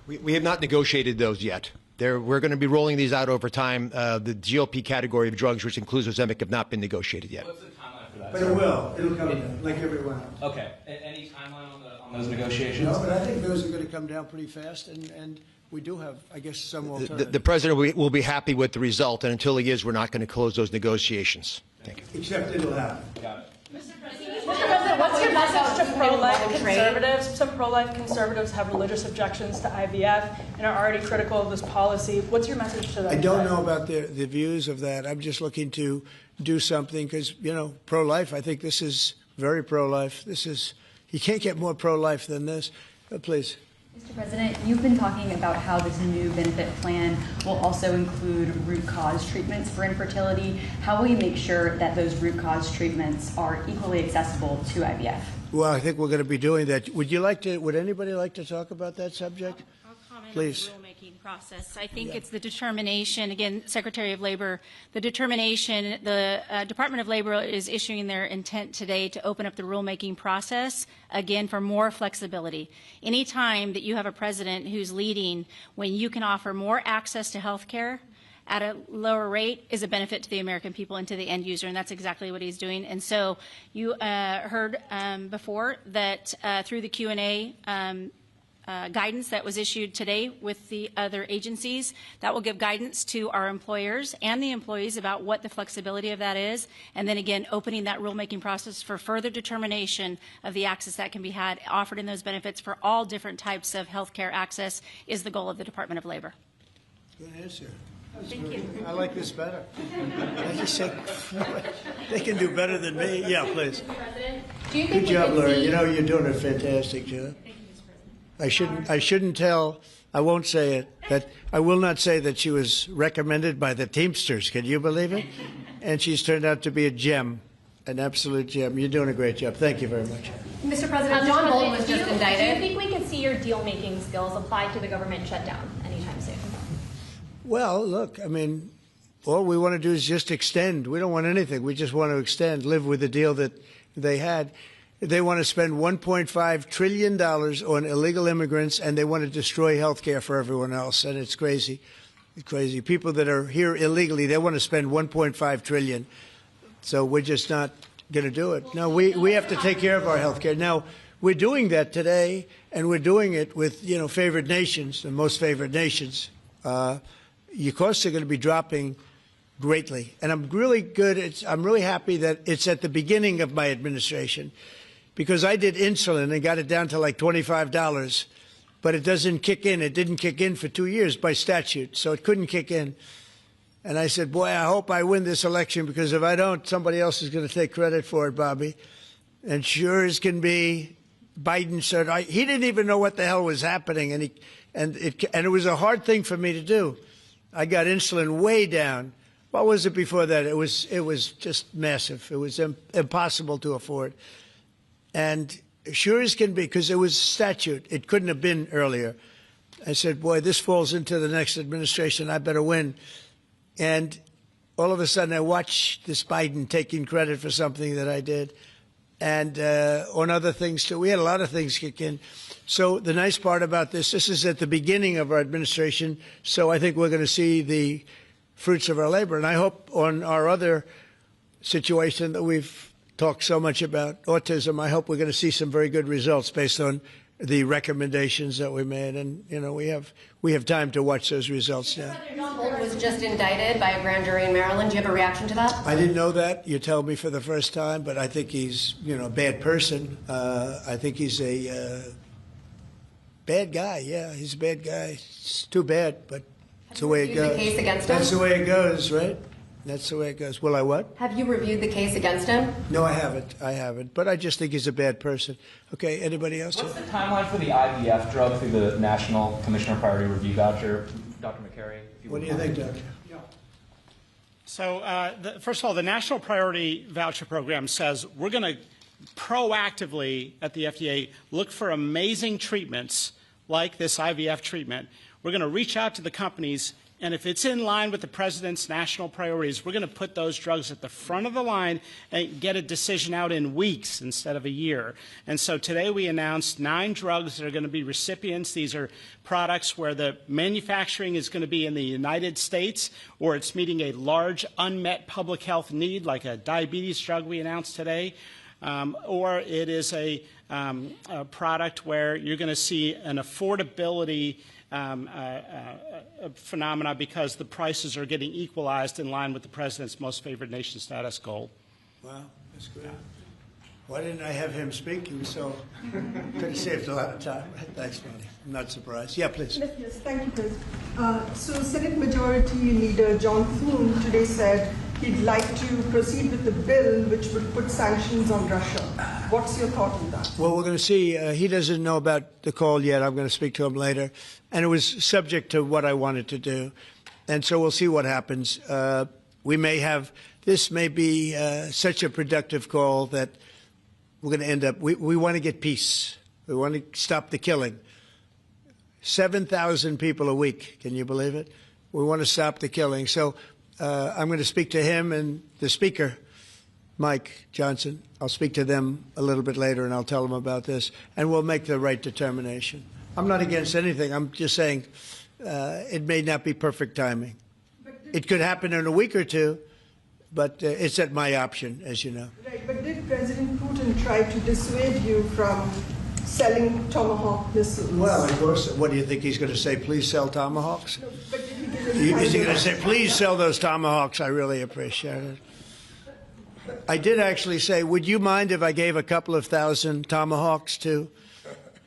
please. We have not negotiated those yet. We're going to be rolling these out over time. The GLP category of drugs, which includes Ozempic, have not been negotiated yet. What's the timeline for that? But it will. It'll come down, like everyone else. Okay. Any timeline on those negotiations? No, but I think those are going to come down pretty fast, and we do have, I guess, some alternatives. The president will be happy with the result, and until he is, we're not going to close those negotiations. Thank you. Except it'll happen. Got it. Mr. President, what's your message to pro-life conservatives? Some pro-life conservatives have religious objections to IVF and are already critical of this policy. What's your message to them? I don't know about the views of that. I'm just looking to do something because, you know, pro-life, I think this is very pro-life. You can't get more pro-life than this. Please. Mr. President, you've been talking about how this new benefit plan will also include root cause treatments for infertility. How will you make sure that those root cause treatments are equally accessible to IVF? Well, I think we're going to be doing that. Would anybody like to talk about that subject? I'll comment Please. on the rulemaking process. I think it's the determination, again, Secretary of Labor, the determination, the Department of Labor is issuing their intent today to open up the rulemaking process, again, for more flexibility. Anytime that you have a president who's leading when you can offer more access to health care at a lower rate is a benefit to the American people and to the end user, and that's exactly what he's doing. And so you heard before that through the Q&A guidance that was issued today with the other agencies, that will give guidance to our employers and the employees about what the flexibility of that is, and then again opening that rulemaking process for further determination of the access that can be had offered in those benefits for all different types of health care access is the goal of the Department of Labor. Good answer. Thank you. I like this better. I just said they can do better than me. Yeah, please. Do you Good think job, Larry. You know, you're doing a fantastic job. I shouldn't tell. I won't say it. That I will not say that she was recommended by the Teamsters. Can you believe it? And she's turned out to be a gem, an absolute gem. You're doing a great job. Thank you very much. Mr. President, John Bolton was just indicted. Do you think we can see your deal-making skills applied to the government shutdown anytime soon? Well, look, I mean, all we want to do is just extend. We don't want anything. We just want to extend, live with the deal that they had. They want to spend $1.5 trillion on illegal immigrants, and they want to destroy health care for everyone else. And it's crazy. It's crazy. People that are here illegally, they want to spend $1.5 trillion. So we're just not going to do it. No, we have to take care of our health care. Now, we're doing that today, and we're doing it with, you know, favored nations, the most favored nations. Your costs are going to be dropping greatly. And I'm really I'm really happy that it's at the beginning of my administration, because I did insulin and got it down to like $25, but it doesn't kick in. It didn't kick in for 2 years by statute, so it couldn't kick in. And I said, boy, I hope I win this election, because if I don't, somebody else is going to take credit for it, Bobby. And sure as can be, Biden said, he didn't even know what the hell was happening, and it was a hard thing for me to do. I got insulin way down. What was it before that? It was just massive. It was impossible to afford. And sure as can be, because it was statute, it couldn't have been earlier. I said, boy, this falls into the next administration. I better win. And all of a sudden, I watched this Biden taking credit for something that I did, and on other things too. We had a lot of things kick in. So the nice part about this is at the beginning of our administration. So I think we're going to see the fruits of our labor. And I hope on our other situation that we've talked so much about, autism, I hope we're going to see some very good results based on the recommendations that we made. And, you know, we have time to watch those results now. John Bolton was just indicted by a grand jury in Maryland. Do you have a reaction to that? I didn't know that. You tell me for the first time, but I think he's, you know, a bad person. I think he's a bad guy. Yeah, he's a bad guy. It's too bad, but it's the way it goes. The case against him? That's the way it goes, right? That's the way it goes. Will I what? Have you reviewed the case against him? No, I haven't. But I just think he's a bad person. Okay, anybody else? What's the timeline for the IVF drug through the National Commissioner Priority Review Voucher? Dr. McCary? What do you think, Doctor? So, first of all, the National Priority Voucher Program says we're going to proactively at the FDA look for amazing treatments like this IVF treatment. We're going to reach out to the companies, and if it's in line with the President's national priorities, we're going to put those drugs at the front of the line and get a decision out in weeks instead of a year. And so today we announced 9 drugs that are going to be recipients. These are products where the manufacturing is going to be in the United States, or it's meeting a large unmet public health need, like a diabetes drug we announced today, or it is a product where you're going to see an affordability phenomena because the prices are getting equalized in line with the President's most favored nation status goal. Wow, that's great. Why didn't I have him speak? He was so, could have saved a lot of time. Thanks, Manny. I'm not surprised. Yeah, please. Yes, thank you, Chris. So Senate Majority Leader John Thune today said he'd like to proceed with the bill which would put sanctions on Russia. What's your thought on that? Well, we're going to see. He doesn't know about the call yet. I'm going to speak to him later. And it was subject to what I wanted to do. And so we'll see what happens. We may have, this may be such a productive call that we're going to end up, we want to get peace. We want to stop the killing. 7,000 people a week. Can you believe it? We want to stop the killing. So I'm going to speak to him and the Speaker, Mike Johnson. I'll speak to them a little bit later, and I'll tell them about this, and we'll make the right determination. I'm not against anything. I'm just saying it may not be perfect timing. It could happen in a week or two, but it's at my option, as you know. Right, but did President Putin try to dissuade you from selling Tomahawk missiles? Well, of course. What do you think he's going to say? Please sell Tomahawks? No, but did he give Is he going to say, please sell those Tomahawks? I really appreciate it. I did actually say, would you mind if I gave a couple of thousand Tomahawks to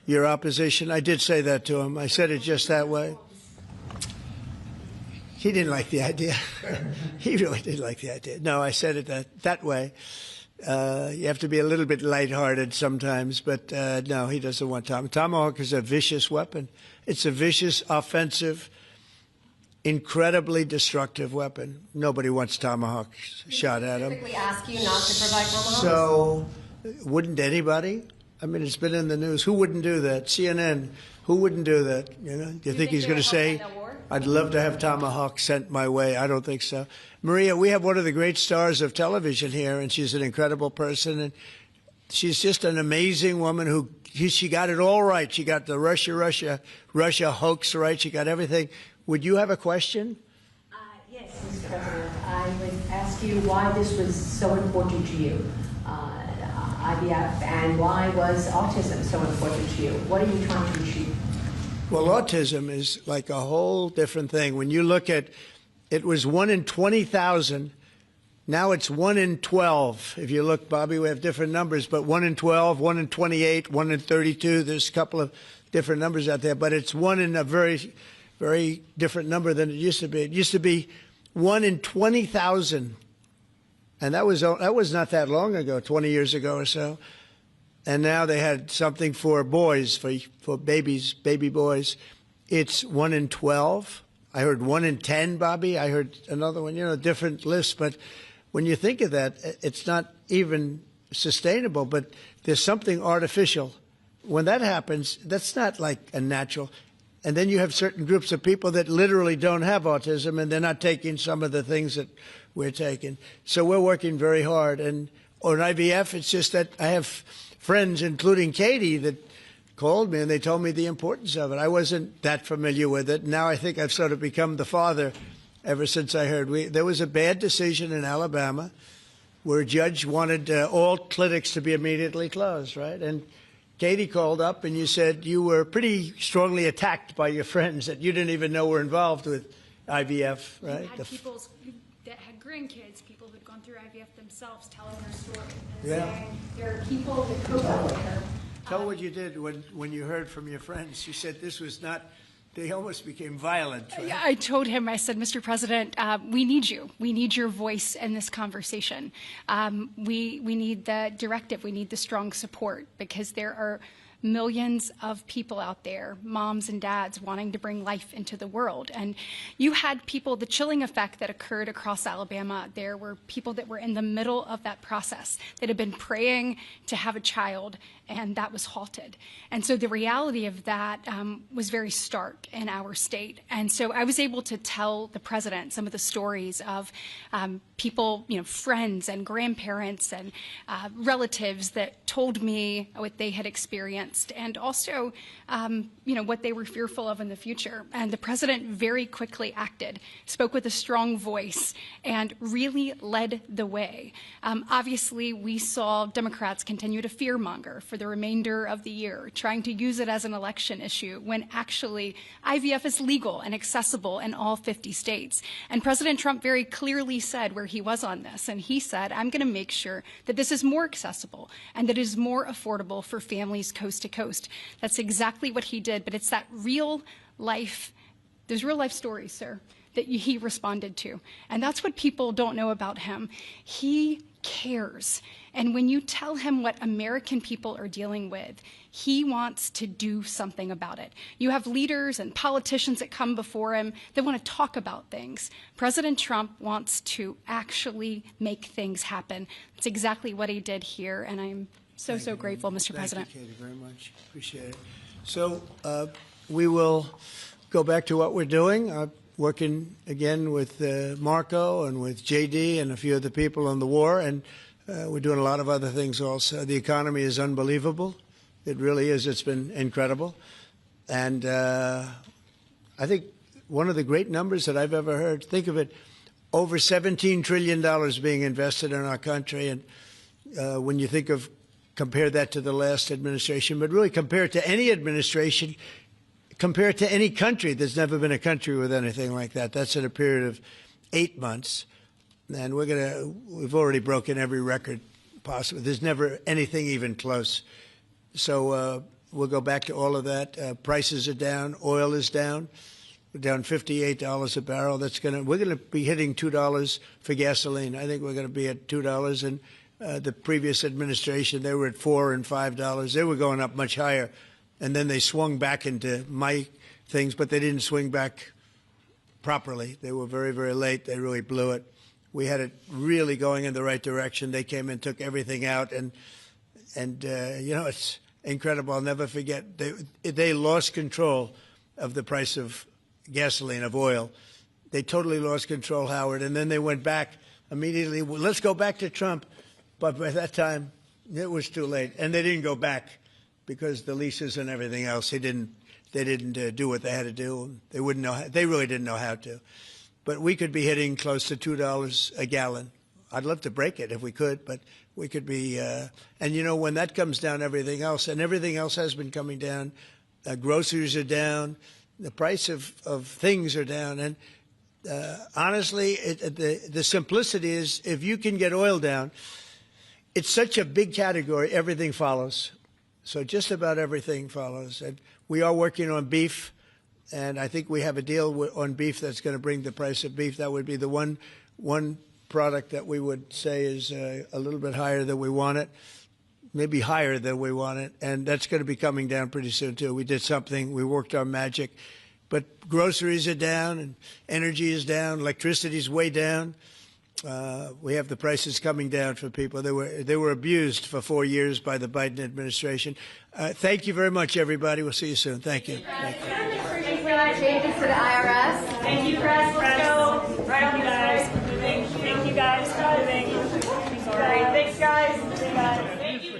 your opposition? I did say that to him. I said it just that way. He didn't like the idea. He really didn't like the idea. No, I said it that way. You have to be a little bit lighthearted sometimes, but no, he doesn't want Tomahawk. Tomahawk is a vicious weapon. It's a vicious, offensive, incredibly destructive weapon. Nobody wants Tomahawks shot at them. Specifically ask you not to provide Tomahawks? So, wouldn't anybody? I mean, it's been in the news. Who wouldn't do that? CNN. Who wouldn't do that? You know? Do you think he's going to say, I'd love to have Tomahawks sent my way? I don't think so. Maria, we have one of the great stars of television here, and she's an incredible person, and she's just an amazing woman who she got it all right. She got the Russia hoax right. She got everything. Would you have a question? Yes, Mr. President. I would ask you why this was so important to you, IVF, and why was autism so important to you? What are you trying to achieve? Well, autism is like a whole different thing. When you look at, it was 1 in 20,000. Now it's 1 in 12. If you look, Bobby, we have different numbers, but 1 in 12, 1 in 28, 1 in 32. There's a couple of different numbers out there, but it's 1 in a very, very different number than it used to be. It used to be 1 in 20,000. And that was not that long ago, 20 years ago or so. And now they had something for boys, for babies, baby boys. It's 1 in 12. I heard 1 in 10, Bobby. I heard another one, you know, different lists. But when you think of that, it's not even sustainable, but there's something artificial. When that happens, that's not like a natural. And then you have certain groups of people that literally don't have autism, and they're not taking some of the things that we're taking. So we're working very hard. And on IVF, it's just that I have friends, including Katie, that called me and they told me the importance of it. I wasn't that familiar with it. Now I think I've sort of become the father ever since I heard. There was a bad decision in Alabama where a judge wanted all clinics to be immediately closed, right? And Katie called up and you said you were pretty strongly attacked by your friends that you didn't even know were involved with IVF, right? You had people that had grandkids, people who'd gone through IVF themselves telling their story. And saying there are people that cope with it. Tell what you did when you heard from your friends. You said this was not They almost became violent. Right? I told him, I said, Mr. President, we need you. We need your voice in this conversation. We need the directive. We need the strong support, because there are millions of people out there, moms and dads, wanting to bring life into the world. And you had people, the chilling effect that occurred across Alabama, there were people that were in the middle of that process that had been praying to have a child, and that was halted. And so the reality of that was very stark in our state. And so I was able to tell the president some of the stories of people, friends and grandparents and relatives that told me what they had experienced, and also, what they were fearful of in the future. And the president very quickly acted, spoke with a strong voice, and really led the way. Obviously, we saw Democrats continue to fearmonger for the remainder of the year, trying to use it as an election issue, when actually IVF is legal and accessible in all 50 states. And President Trump very clearly said where he was on this, and he said, I'm going to make sure that this is more accessible and that it is more affordable for families coast to coast. That's exactly what he did, but it's that real life, there's real life stories, sir, that he responded to. And that's what people don't know about him. He cares. And when you tell him what American people are dealing with, he wants to do something about it. You have leaders and politicians that come before him that want to talk about things. President Trump wants to actually make things happen. That's exactly what he did here, and I'm so grateful, Mr. President. Thank you, Katie, very much. Appreciate it. So we will go back to what we're doing. Working again with Marco and with JD and a few other people on the war, and we're doing a lot of other things also. The economy is unbelievable. It really is. It's been incredible. And I think one of the great numbers that I've ever heard, think of it, over $17 trillion being invested in our country. And when you think of, compare that to the last administration, but really compare it to any administration, compared to any country. There's never been a country with anything like that. That's in a period of 8 months. And we've already broken every record possible. There's never anything even close. So we'll go back to all of that. Prices are down. Oil is down. We're down $58 a barrel. We're going to be hitting $2 for gasoline. I think we're going to be at $2. And the previous administration, they were at $4 and $5. They were going up much higher. And then they swung back into my things, but they didn't swing back properly. They were very, very late. They really blew it. We had it really going in the right direction. They came and took everything out, and it's incredible. I'll never forget. They lost control of the price of gasoline, of oil. They totally lost control, Howard, and then they went back immediately. Well, let's go back to Trump. But by that time, it was too late, and they didn't go back. Because the leases and everything else, they didn't do what they had to do. They wouldn't know. They really didn't know how to. But we could be hitting close to $2 a gallon. I'd love to break it if we could, but we could be. And when that comes down, everything else, and everything else has been coming down. Groceries are down. The price of things are down. And honestly, the simplicity is, if you can get oil down, it's such a big category. Everything follows. So just about everything follows. And we are working on beef, and I think we have a deal on beef that's going to bring the price of beef. That would be the one product that we would say is a little bit higher than we want it, maybe higher than we want it, and that's going to be coming down pretty soon, too. We did something. We worked our magic. But groceries are down, and energy is down. Electricity is way down. We have the prices coming down for people. They were abused for 4 years by the Biden administration. Thank you very much, everybody. We'll see you soon. Thank you. Thank you. Changes to the IRS. Thank you, press. Let's go. Right on, you guys. Thank you guys for moving. Sorry. Thanks, guys. Thank you.